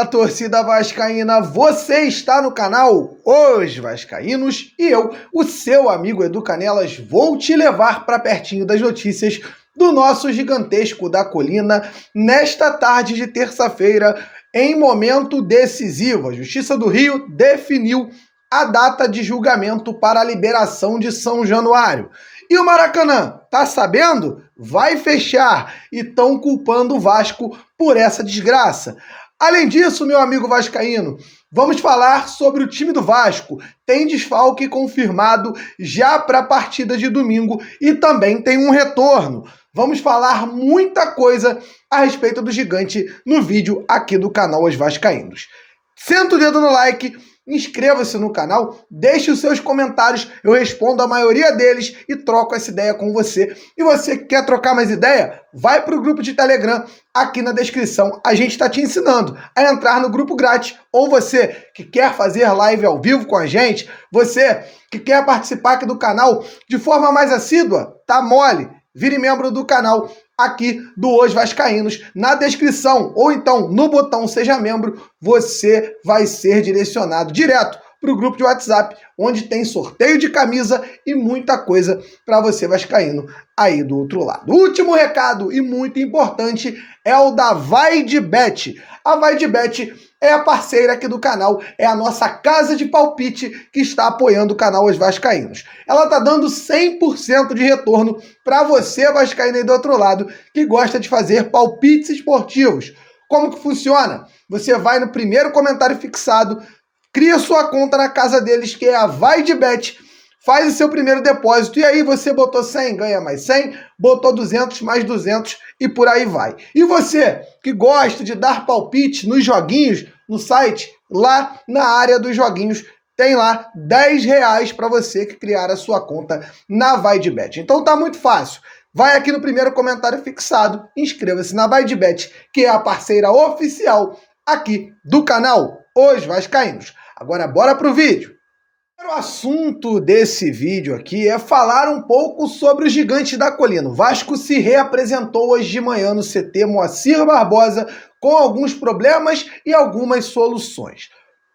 torcida vascaína, você está no canal Os Vascaínos e eu, o seu amigo Edu Canelas, vou te levar para pertinho das notícias do nosso gigantesco da colina nesta tarde de terça-feira, em momento decisivo. A Justiça do Rio definiu a data de julgamento para a liberação de São Januário. E o Maracanã, tá sabendo? Vai fechar e estão culpando o Vasco por essa desgraça. Além disso, meu amigo vascaíno, vamos falar sobre o time do Vasco. Tem desfalque confirmado já para a partida de domingo e também tem um retorno. Vamos falar muita coisa a respeito do gigante no vídeo aqui do canal Os Vascaínos. Senta o dedo no like, inscreva-se no canal, deixe os seus comentários, eu respondo a maioria deles e troco essa ideia com você. E você que quer trocar mais ideia, vai para o grupo de Telegram, aqui na descrição. A gente está te ensinando a entrar no grupo grátis. Ou você que quer fazer live ao vivo com a gente, você que quer participar aqui do canal de forma mais assídua, tá mole, vire membro do canal aqui do Os Vascaínos, na descrição, ou então no botão Seja Membro, você vai ser direcionado direto para o grupo de WhatsApp, onde tem sorteio de camisa e muita coisa para você vascaíno aí do outro lado. O último recado e muito importante é o da VaiDebet. A VaiDebet é a parceira aqui do canal, é a nossa casa de palpite que está apoiando o canal Os Vascaínos. Ela está dando 100% de retorno para você, vascaíno aí do outro lado, que gosta de fazer palpites esportivos. Como que funciona? Você vai no primeiro comentário fixado, cria sua conta na casa deles, que é a VaiDebet, faz o seu primeiro depósito, e aí você botou 100, ganha mais 100, botou 200, mais 200, e por aí vai. E você que gosta de dar palpite nos joguinhos, no site, lá na área dos joguinhos, tem lá R$10 para você que criar a sua conta na VaiDebet. Então tá muito fácil. Vai aqui no primeiro comentário fixado, inscreva-se na VaiDebet, que é a parceira oficial aqui do canal Os Vascaínos. Agora bora pro vídeo. O assunto desse vídeo aqui é falar um pouco sobre o gigante da colina. O Vasco se reapresentou hoje de manhã no CT Moacir Barbosa com alguns problemas e algumas soluções.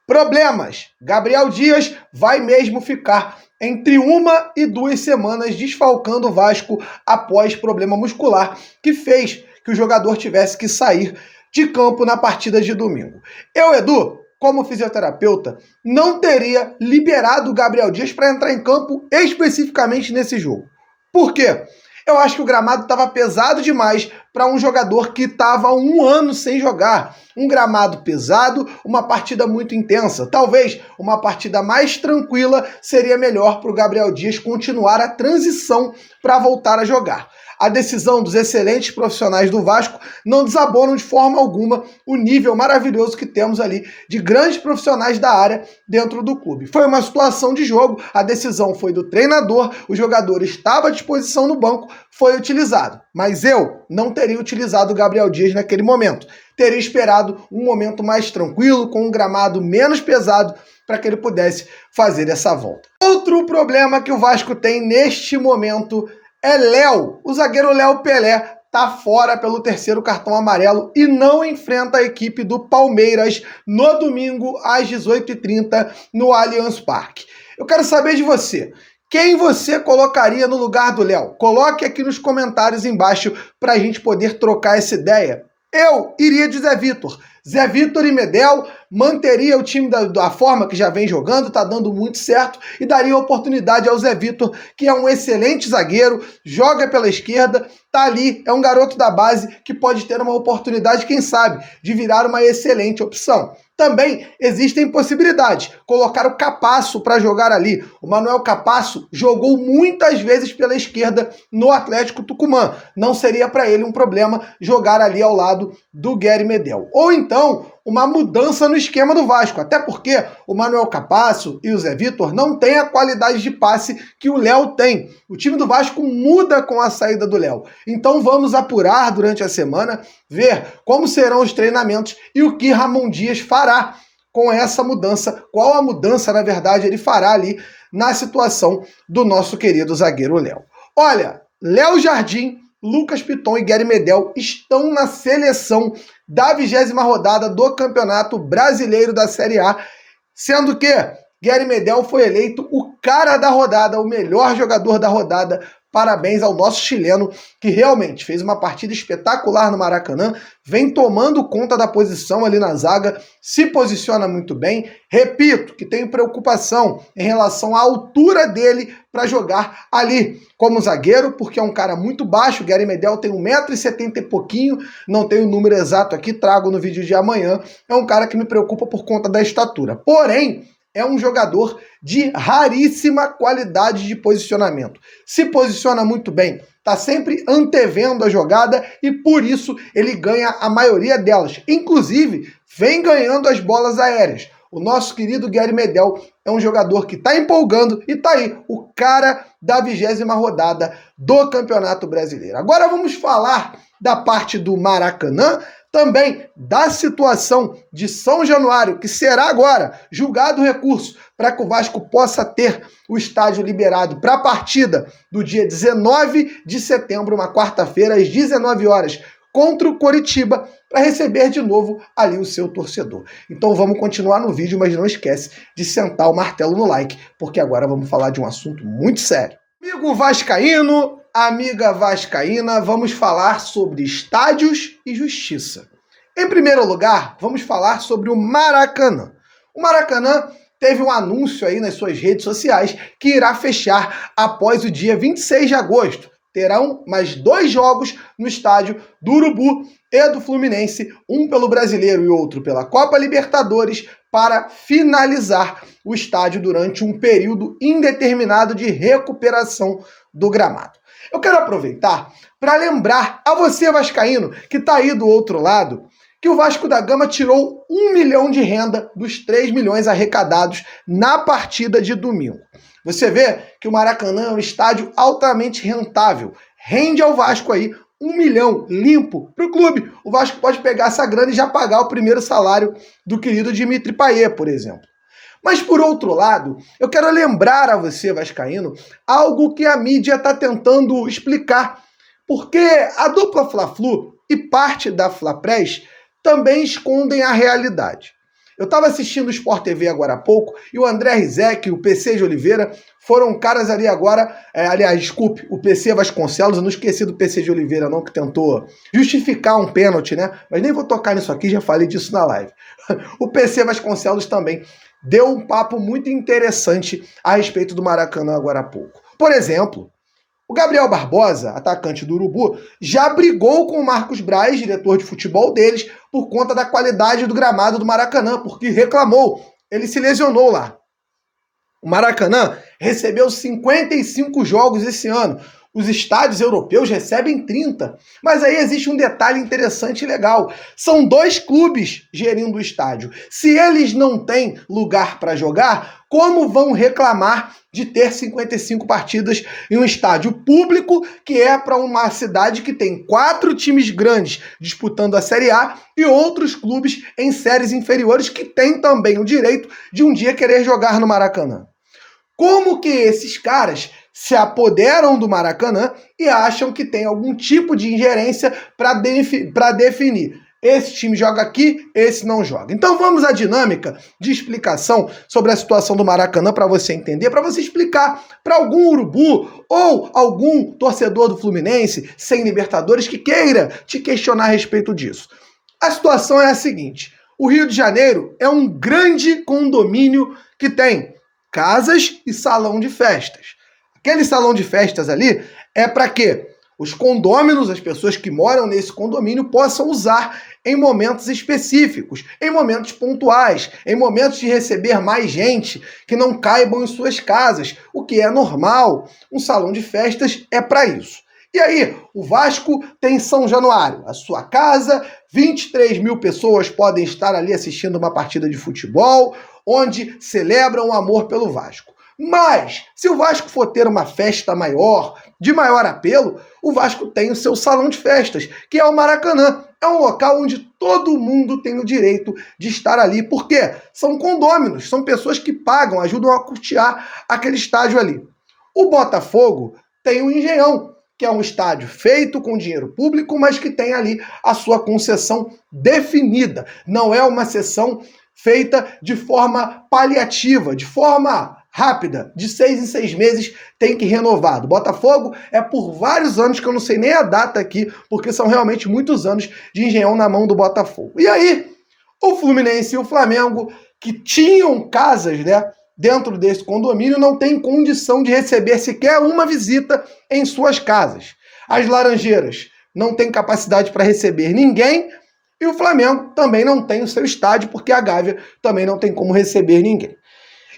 Problemas: Gabriel Dias vai mesmo ficar entre 1 e 2 semanas desfalcando o Vasco após problema muscular que fez que o jogador tivesse que sair de campo na partida de domingo. Eu, Edu, como fisioterapeuta, não teria liberado o Gabriel Dias para entrar em campo especificamente nesse jogo. Por quê? Eu acho que o gramado estava pesado demais para um jogador que estava 1 ano sem jogar. Um gramado pesado, uma partida muito intensa. Talvez uma partida mais tranquila seria melhor para o Gabriel Dias continuar a transição para voltar a jogar. A decisão dos excelentes profissionais do Vasco não desabonam de forma alguma o nível maravilhoso que temos ali de grandes profissionais da área dentro do clube. Foi uma situação de jogo, a decisão foi do treinador, o jogador estava à disposição no banco, foi utilizado. Mas eu não teria utilizado o Gabriel Dias naquele momento. Teria esperado um momento mais tranquilo, com um gramado menos pesado, para que ele pudesse fazer essa volta. Outro problema que o Vasco tem neste momento é Léo. O zagueiro Léo Pelé tá fora pelo 3º cartão amarelo e não enfrenta a equipe do Palmeiras no domingo às 18h30 no Allianz Parque. Eu quero saber de você. Quem você colocaria no lugar do Léo? Coloque aqui nos comentários embaixo para a gente poder trocar essa ideia. Eu iria de Zé Vitor. Zé Vitor e Medel manteria o time da forma que já vem jogando, tá dando muito certo, e daria oportunidade ao Zé Vitor, que é um excelente zagueiro, joga pela esquerda, tá ali, é um garoto da base que pode ter uma oportunidade, quem sabe, de virar uma excelente opção. Também existem possibilidades. Colocar o Capasso para jogar ali. O Manuel Capasso jogou muitas vezes pela esquerda no Atlético Tucumã. Não seria para ele um problema jogar ali ao lado do Guerry Medel. Ou então, uma mudança no esquema do Vasco, até porque o Manuel Capasso e o Zé Vitor não têm a qualidade de passe que o Léo tem. O time do Vasco muda com a saída do Léo. Então vamos apurar durante a semana, ver como serão os treinamentos e o que Ramon Dias fará com essa mudança, qual a mudança, na verdade, ele fará ali na situação do nosso querido zagueiro Léo. Olha, Léo Jardim Lucas Piton e Gary Medel estão na seleção da 20ª rodada do Campeonato Brasileiro da Série A, sendo que Gary Medel foi eleito o cara da rodada, o melhor jogador da rodada. Parabéns ao nosso chileno, que realmente fez uma partida espetacular no Maracanã, vem tomando conta da posição ali na zaga, se posiciona muito bem. Repito que tenho preocupação em relação à altura dele para jogar ali como zagueiro, porque é um cara muito baixo. O Gary Medel tem 1,70 m e pouquinho, não tenho o número exato aqui, trago no vídeo de amanhã. É um cara que me preocupa por conta da estatura. Porém, é um jogador de raríssima qualidade de posicionamento. Se posiciona muito bem, está sempre antevendo a jogada e por isso ele ganha a maioria delas. Inclusive, vem ganhando as bolas aéreas. O nosso querido Gary Medel é um jogador que está empolgando e está aí, o cara da 20ª rodada do Campeonato Brasileiro. Agora vamos falar da parte do Maracanã, também da situação de São Januário, que será agora julgado o recurso para que o Vasco possa ter o estádio liberado para a partida do dia 19 de setembro, uma quarta-feira, às 19 horas, contra o Coritiba, para receber de novo ali o seu torcedor. Então vamos continuar no vídeo, mas não esquece de sentar o martelo no like, porque agora vamos falar de um assunto muito sério. Amigo vascaíno, amiga vascaína, vamos falar sobre estádios e justiça. Em primeiro lugar, vamos falar sobre o Maracanã. O Maracanã teve um anúncio aí nas suas redes sociais que irá fechar após o dia 26 de agosto. Terão mais 2 jogos no estádio do Urubu e do Fluminense, um pelo Brasileiro e outro pela Copa Libertadores, para finalizar o estádio durante um período indeterminado de recuperação do gramado. Eu quero aproveitar para lembrar a você, vascaíno, que está aí do outro lado, que o Vasco da Gama tirou 1 milhão de renda dos 3 milhões arrecadados na partida de domingo. Você vê que o Maracanã é um estádio altamente rentável. Rende ao Vasco aí 1 milhão limpo para o clube. O Vasco pode pegar essa grana e já pagar o primeiro salário do querido Dimitri Payet, por exemplo. Mas, por outro lado, eu quero lembrar a você, vascaíno, algo que a mídia está tentando explicar. Porque a dupla Fla-Flu e parte da Fla-Press também escondem a realidade. Eu estava assistindo o Sport TV agora há pouco e o André Rizek e o PC de Oliveira foram caras ali agora, aliás, desculpe, o PC Vasconcelos, eu não esqueci do PC de Oliveira não, que tentou justificar um pênalti, né? Mas nem vou tocar nisso aqui, já falei disso na live. O PC Vasconcelos também deu um papo muito interessante a respeito do Maracanã agora há pouco. Por exemplo, o Gabriel Barbosa, atacante do Urubu, já brigou com o Marcos Braz, diretor de futebol deles, por conta da qualidade do gramado do Maracanã, porque reclamou, ele se lesionou lá. O Maracanã recebeu 55 jogos esse ano. Os estádios europeus recebem 30. Mas aí existe um detalhe interessante e legal. São 2 clubes gerindo o estádio. Se eles não têm lugar para jogar, como vão reclamar de ter 55 partidas em um estádio público, que é para uma cidade que tem 4 times grandes disputando a Série A e outros clubes em séries inferiores que têm também o direito de um dia querer jogar no Maracanã? Como que esses caras se apoderam do Maracanã e acham que tem algum tipo de ingerência para definir esse time joga aqui, esse não joga? Então vamos à dinâmica de explicação sobre a situação do Maracanã para você entender, para você explicar para algum urubu ou algum torcedor do Fluminense sem Libertadores que queira te questionar a respeito disso. A situação é a seguinte: o Rio de Janeiro é um grande condomínio que tem casas e salão de festas. Aquele salão de festas ali é para quê? Os condôminos, as pessoas que moram nesse condomínio, possam usar em momentos específicos, em momentos pontuais, em momentos de receber mais gente que não caibam em suas casas, o que é normal. Um salão de festas é para isso. E aí, o Vasco tem São Januário, a sua casa, 23 mil pessoas podem estar ali assistindo uma partida de futebol, onde celebram o amor pelo Vasco. Mas, se o Vasco for ter uma festa maior, de maior apelo, o Vasco tem o seu salão de festas, que é o Maracanã. É um local onde todo mundo tem o direito de estar ali. Por quê? São condôminos, são pessoas que pagam, ajudam a custear aquele estádio ali. O Botafogo tem o Engenhão, que é um estádio feito com dinheiro público, mas que tem ali a sua concessão definida. Não é uma cessão feita de forma paliativa, de forma rápida, de 6 em 6 meses tem que renovar. Do Botafogo é por vários anos, que eu não sei nem a data aqui, porque são realmente muitos anos de Engenhão na mão do Botafogo. E aí, o Fluminense e o Flamengo, que tinham casas, né, dentro desse condomínio, não tem condição de receber sequer uma visita em suas casas. As Laranjeiras não têm capacidade para receber ninguém, e o Flamengo também não tem o seu estádio, porque a Gávea também não tem como receber ninguém.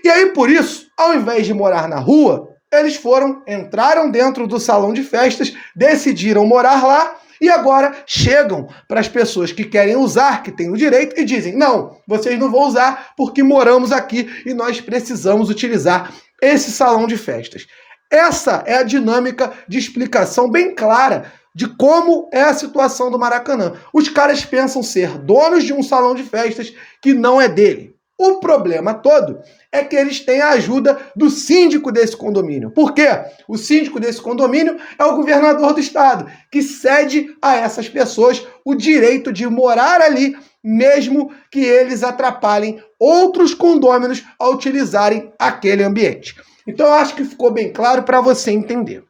E aí, por isso, ao invés de morar na rua, eles entraram dentro do salão de festas, decidiram morar lá, e agora chegam para as pessoas que querem usar, que têm o direito, e dizem: não, vocês não vão usar porque moramos aqui e nós precisamos utilizar esse salão de festas. Essa é a dinâmica de explicação bem clara de como é a situação do Maracanã. Os caras pensam ser donos de um salão de festas que não é dele. O problema todo é que eles têm a ajuda do síndico desse condomínio. Por quê? O síndico desse condomínio é o governador do estado, que cede a essas pessoas o direito de morar ali, mesmo que eles atrapalhem outros condôminos a utilizarem aquele ambiente. Então eu acho que ficou bem claro para você entender.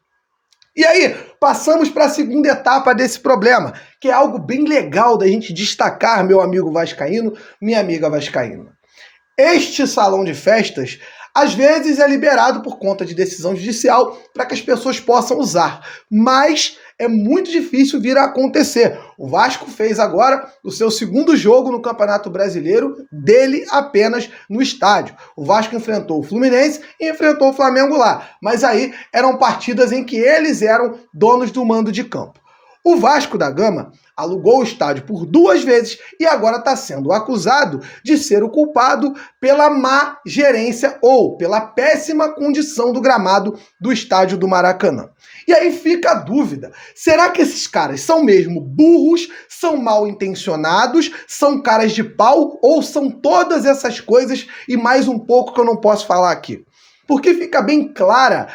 E aí, passamos para a segunda etapa desse problema, que é algo bem legal da gente destacar, meu amigo vascaíno, minha amiga vascaína. Este salão de festas, às vezes, é liberado por conta de decisão judicial para que as pessoas possam usar, mas é muito difícil vir a acontecer. O Vasco fez agora o seu segundo jogo no Campeonato Brasileiro, dele apenas no estádio. O Vasco enfrentou o Fluminense e enfrentou o Flamengo lá, mas aí eram partidas em que eles eram donos do mando de campo. O Vasco da Gama alugou o estádio por 2 vezes e agora está sendo acusado de ser o culpado pela má gerência ou pela péssima condição do gramado do estádio do Maracanã. E aí fica a dúvida, será que esses caras são mesmo burros, são mal intencionados, são caras de pau ou são todas essas coisas e mais um pouco que eu não posso falar aqui? Porque fica bem clara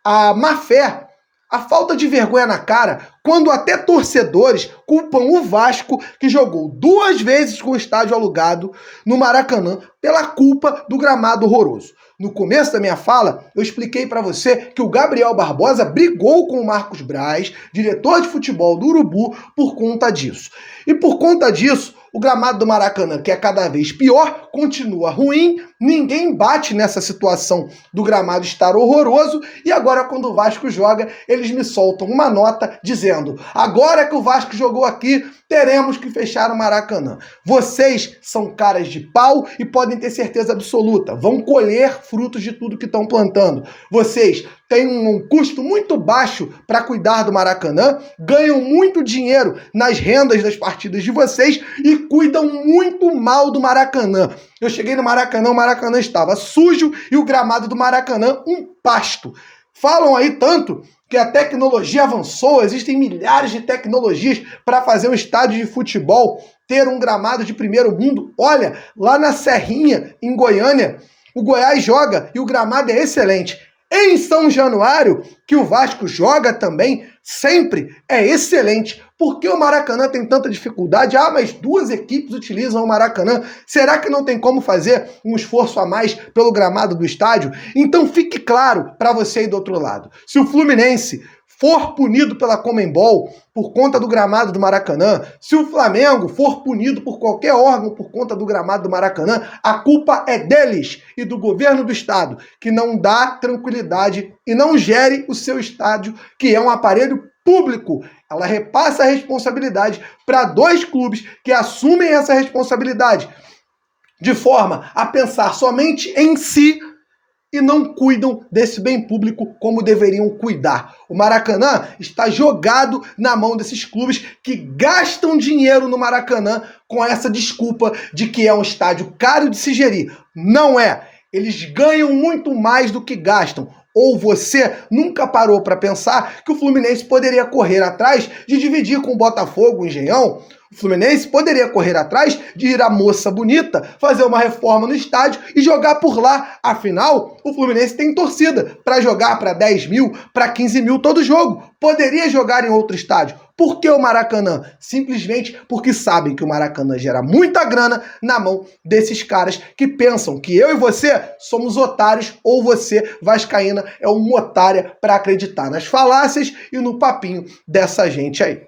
a má fé, a falta de vergonha na cara, quando até torcedores culpam o Vasco, que jogou 2 vezes com o estádio alugado no Maracanã, pela culpa do gramado horroroso. No começo da minha fala, eu expliquei para você que o Gabriel Barbosa brigou com o Marcos Braz, diretor de futebol do Urubu, por conta disso. E por conta disso, o gramado do Maracanã, que é cada vez pior, continua ruim, ninguém bate nessa situação do gramado estar horroroso, e agora quando o Vasco joga, eles me soltam uma nota dizendo: agora que o Vasco jogou aqui, teremos que fechar o Maracanã. Vocês são caras de pau e podem ter certeza absoluta, vão colher frutos de tudo que estão plantando. Vocês têm um custo muito baixo para cuidar do Maracanã, ganham muito dinheiro nas rendas das partidas de vocês e cuidam muito mal do Maracanã. Eu cheguei no Maracanã, o Maracanã estava sujo e o gramado do Maracanã um pasto. Falam aí tanto que a tecnologia avançou, existem milhares de tecnologias para fazer um estádio de futebol ter um gramado de primeiro mundo. Olha, lá na Serrinha, em Goiânia, o Goiás joga e o gramado é excelente. Em São Januário, que o Vasco joga também, sempre é excelente. Por que o Maracanã tem tanta dificuldade? Ah, mas 2 equipes utilizam o Maracanã. Será que não tem como fazer um esforço a mais pelo gramado do estádio? Então fique claro para você aí do outro lado. Se o Fluminense for punido pela Conmebol por conta do gramado do Maracanã, se o Flamengo for punido por qualquer órgão por conta do gramado do Maracanã, a culpa é deles e do governo do estado, que não dá tranquilidade e não gere o seu estádio, que é um aparelho público. Ela repassa a responsabilidade para 2 clubes que assumem essa responsabilidade de forma a pensar somente em si e não cuidam desse bem público como deveriam cuidar. O Maracanã está jogado na mão desses clubes que gastam dinheiro no Maracanã com essa desculpa de que é um estádio caro de se gerir. Não é. Eles ganham muito mais do que gastam. Ou você nunca parou para pensar que o Fluminense poderia correr atrás de dividir com o Botafogo, o Engenhão, O Fluminense poderia correr atrás de ir à Moça Bonita, fazer uma reforma no estádio e jogar por lá. Afinal, o Fluminense tem torcida para jogar para 10 mil, para 15 mil todo jogo. Poderia jogar em outro estádio. Por que o Maracanã? Simplesmente porque sabem que o Maracanã gera muita grana na mão desses caras que pensam que eu e você somos otários ou você, vascaína, é uma otária para acreditar nas falácias e no papinho dessa gente aí.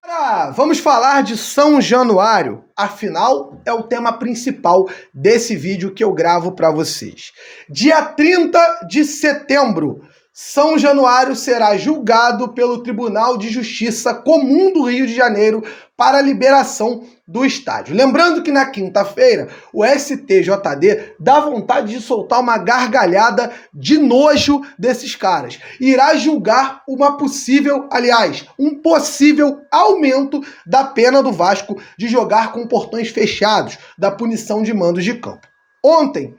Agora, vamos falar de São Januário. Afinal, é o tema principal desse vídeo que eu gravo para vocês. Dia 30 de setembro, São Januário será julgado pelo Tribunal de Justiça Comum do Rio de Janeiro para a liberação do estádio. Lembrando que na quinta-feira, o STJD dá vontade de soltar uma gargalhada de nojo desses caras. Irá julgar um possível aumento da pena do Vasco de jogar com portões fechados, da punição de mandos de campo. Ontem,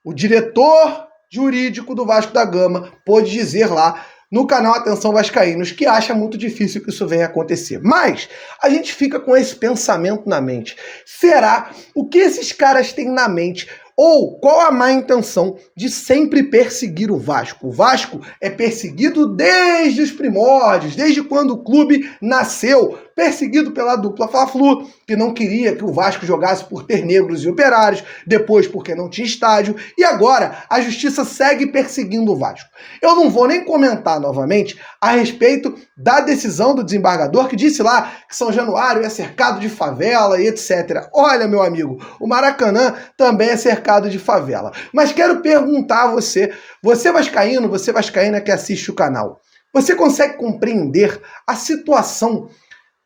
o diretor jurídico do Vasco da Gama pôde dizer lá no canal Atenção Vascaínos que acha muito difícil que isso venha acontecer. Mas a gente fica com esse pensamento na mente. Será o que esses caras têm na mente? Ou qual a má intenção de sempre perseguir o Vasco? O Vasco é perseguido desde os primórdios, desde quando o clube nasceu, perseguido pela dupla Fla-Flu, que não queria que o Vasco jogasse por ter negros e operários, depois porque não tinha estádio, e agora a justiça segue perseguindo o Vasco. Eu não vou nem comentar novamente a respeito da decisão do desembargador que disse lá que São Januário é cercado de favela e etc. Olha, meu amigo, o Maracanã também é cercado de favela. Mas quero perguntar a você vascaíno, você vascaína que assiste o canal, você consegue compreender a situação,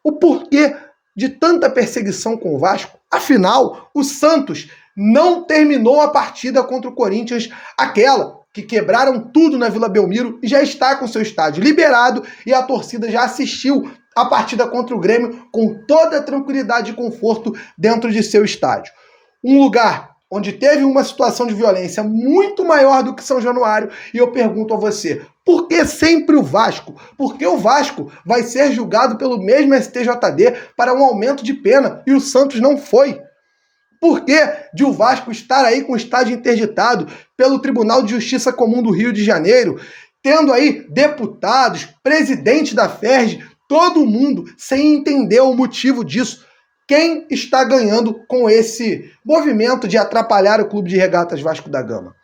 o porquê de tanta perseguição com o Vasco? Afinal, o Santos não terminou a partida contra o Corinthians, aquela que quebraram tudo na Vila Belmiro, e já está com seu estádio liberado e a torcida já assistiu a partida contra o Grêmio com toda a tranquilidade e conforto dentro de seu estádio. Um lugar onde teve uma situação de violência muito maior do que São Januário, e eu pergunto a você, por que sempre o Vasco? Por que o Vasco vai ser julgado pelo mesmo STJD para um aumento de pena e o Santos não foi? Por que de o Vasco estar aí com o estádio interditado pelo Tribunal de Justiça Comum do Rio de Janeiro, tendo aí deputados, presidente da FERJ, todo mundo sem entender o motivo disso? Quem está ganhando com esse movimento de atrapalhar o Clube de Regatas Vasco da Gama?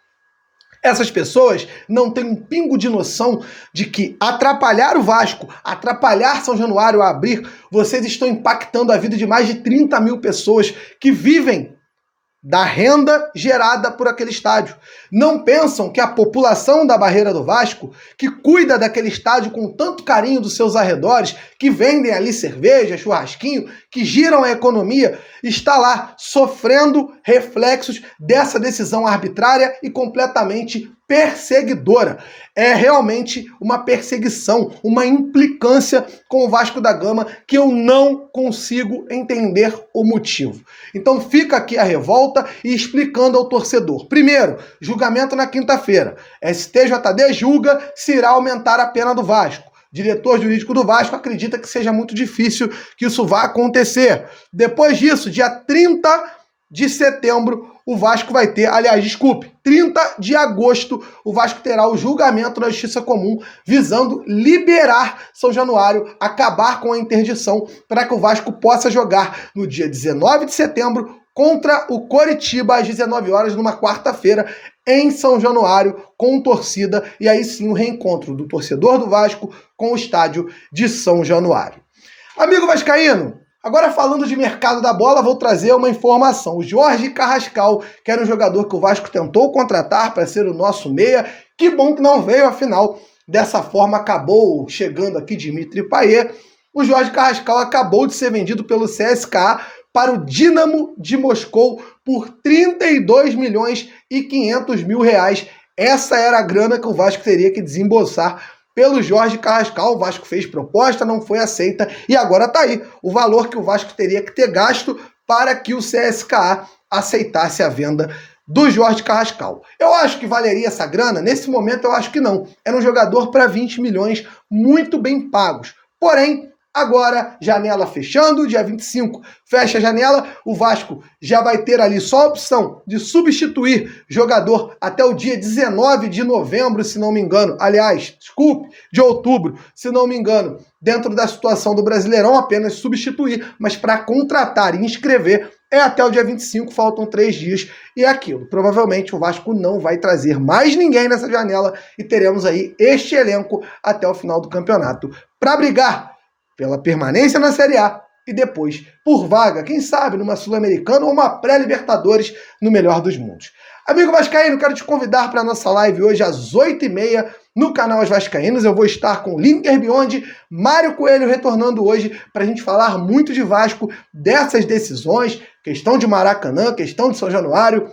Essas pessoas não têm um pingo de noção de que atrapalhar o Vasco, atrapalhar São Januário a abrir, vocês estão impactando a vida de mais de 30 mil pessoas que vivem da renda gerada por aquele estádio. Não pensam que a população da Barreira do Vasco, que cuida daquele estádio com tanto carinho dos seus arredores, que vendem ali cerveja, churrasquinho, que giram a economia, está lá sofrendo reflexos dessa decisão arbitrária e completamente perseguidora. É realmente uma perseguição, uma implicância com o Vasco da Gama que eu não consigo entender o motivo. Então fica aqui a revolta e explicando ao torcedor. Primeiro, julgamento na quinta-feira. STJD julga se irá aumentar a pena do Vasco. Diretor jurídico do Vasco acredita que seja muito difícil que isso vá acontecer. Depois disso, dia 30 de setembro, o Vasco vai ter, 30 de agosto, o Vasco terá o julgamento na Justiça Comum, visando liberar São Januário, acabar com a interdição, para que o Vasco possa jogar no dia 19 de setembro contra o Coritiba, às 19 horas, numa quarta-feira, em São Januário, com torcida, e aí sim o reencontro do torcedor do Vasco com o estádio de São Januário. Amigo vascaíno, agora falando de mercado da bola, vou trazer uma informação. O Jorge Carrascal, que era um jogador que o Vasco tentou contratar para ser o nosso meia, que bom que não veio, afinal, dessa forma acabou chegando aqui Dimitri Payet. O Jorge Carrascal acabou de ser vendido pelo CSKA para o Dínamo de Moscou por 32 milhões e 500 mil reais. Essa era a grana que o Vasco teria que desembolsar pelo Jorge Carrascal. O Vasco fez proposta, não foi aceita, e agora está aí o valor que o Vasco teria que ter gasto para que o CSKA aceitasse a venda do Jorge Carrascal. Eu acho que valeria essa grana? Nesse momento eu acho que não. Era um jogador para 20 milhões muito bem pagos. Porém, Agora, janela fechando, dia 25 fecha a janela, o Vasco já vai ter ali só a opção de substituir jogador até o dia 19 de novembro, se não me engano. Aliás, desculpe, de outubro, se não me engano. Dentro da situação do Brasileirão, apenas substituir, mas para contratar e inscrever é até o dia 25, faltam 3 dias e é aquilo. Provavelmente o Vasco não vai trazer mais ninguém nessa janela e teremos aí este elenco até o final do campeonato para brigar pela permanência na Série A e depois por vaga, quem sabe, numa Sul-Americana ou uma pré-Libertadores no melhor dos mundos. Amigo vascaíno, quero te convidar para a nossa live hoje às 8h30 no canal Os Vascaínos. Eu vou estar com Lineker Beyond, Mário Coelho retornando hoje para a gente falar muito de Vasco, dessas decisões, questão de Maracanã, questão de São Januário,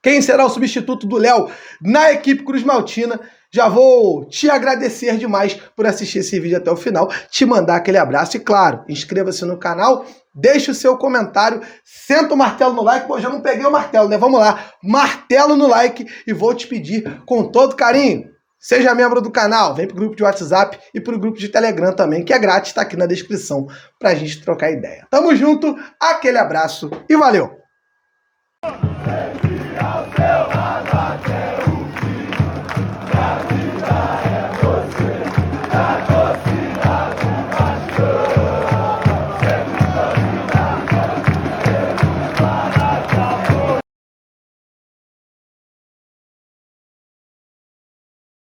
quem será o substituto do Léo na equipe Cruz Maltina. Já vou te agradecer demais por assistir esse vídeo até o final, te mandar aquele abraço e, claro, inscreva-se no canal, deixe o seu comentário, senta o martelo no like. Pô, já não peguei o martelo, né? Vamos lá, martelo no like e vou te pedir com todo carinho, seja membro do canal, vem pro grupo de WhatsApp e pro grupo de Telegram também, que é grátis, tá aqui na descrição pra gente trocar ideia. Tamo junto, aquele abraço e valeu!